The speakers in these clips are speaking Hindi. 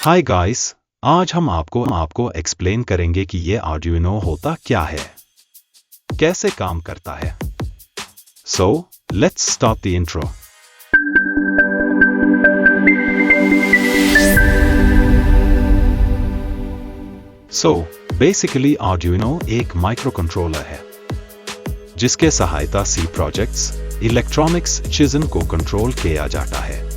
हाय गाइस, आज हम आपको एक्सप्लेन करेंगे कि ये आर्डुइनो होता क्या है, कैसे काम करता है। So let's start the intro. So basically Arduino एक माइक्रो कंट्रोलर है जिसके सहायता सी प्रोजेक्ट्स, इलेक्ट्रॉनिक्स चीजों को कंट्रोल किया जाता है।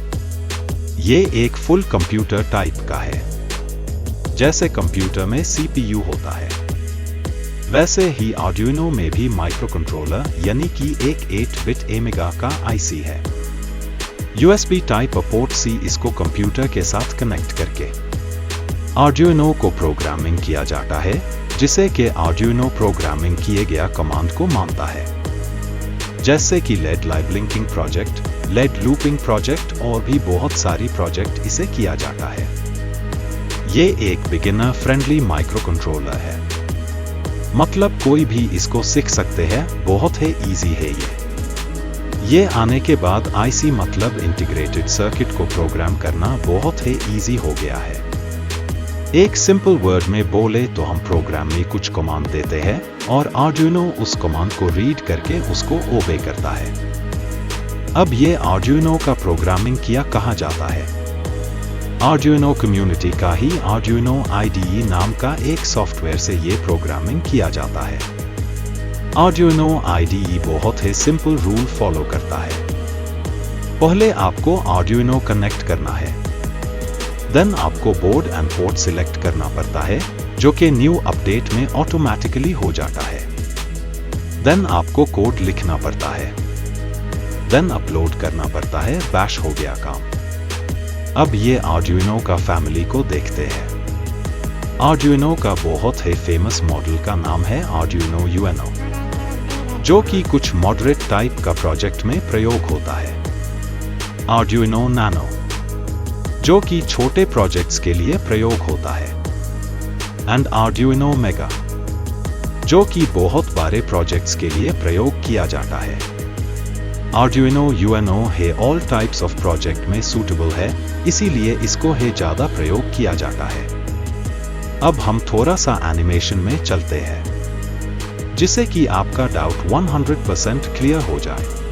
ये एक फुल कंप्यूटर टाइप का है। जैसे कंप्यूटर में सीपीयू होता है, वैसे ही आर्डुइनो में भी माइक्रो कंट्रोलर यानी कि एक 8-बिट एमेगा का आईसी है। यूएसबी टाइप पोर्ट सी इसको कंप्यूटर के साथ कनेक्ट करके आर्डुइनो को प्रोग्रामिंग किया जाता है, जिसे कि आर्डुइनो प्रोग्रामिंग किए गया कमांड को मानता है। जैसे कि लेड लाइब्लिंकिंग प्रोजेक्ट, लेड लूपिंग प्रोजेक्ट और भी बहुत सारी प्रोजेक्ट इसे किया जाता है। ये एक बिगिनर फ्रेंडली माइक्रो कंट्रोलर है, मतलब कोई भी इसको सीख सकते हैं, बहुत ही इजी है ये आने के बाद आईसी मतलब इंटीग्रेटेड सर्किट को प्रोग्राम करना बहुत ही इजी हो गया है। एक सिंपल वर्ड में बोले तो हम प्रोग्राम में कुछ कमांड देते हैं और आर्डुइनो उस कमांड को रीड करके उसको ओबे करता है। अब ये आर्डुइनो का प्रोग्रामिंग किया कहा जाता है। आर्डुइनो कम्युनिटी का ही आर्डुइनो IDE नाम का एक सॉफ्टवेयर से ये प्रोग्रामिंग किया जाता है। आर्डुइनो IDE बहुत ही सिंपल रूल फॉलो करता है। पहले आपको आर्डुइनो कनेक्ट करना है, देन आपको बोर्ड एंड पोर्ट सिलेक्ट करना पड़ता है, जो कि न्यू अपडेट में ऑटोमेटिकली हो जाता है। देन आपको कोड लिखना पड़ता है, देन अपलोड करना पड़ता है, बैश हो गया काम। अब ये आर्डुइनो का फैमिली को देखते हैं। आर्डुइनो का बहुत ही फेमस मॉडल का नाम है आर्डुइनो UNO, जो कि कुछ मॉडरेट टाइप का प्रोजेक्ट में प्रयोग होता है। आर्डुइनो नैनो, जो कि छोटे प्रोजेक्ट्स के लिए प्रयोग होता है, एंड आर्डुइनो मेगा, जो कि बहुत बड़े प्रोजेक्ट्स के लिए प्रयोग किया जाता है। आर्डुइनो UNO है ऑल टाइप्स ऑफ प्रोजेक्ट में सूटेबल है, इसीलिए इसको है ज्यादा प्रयोग किया जाता है। अब हम थोड़ा सा एनिमेशन में चलते हैं, जिससे कि आपका डाउट 100% क्लियर हो जाए।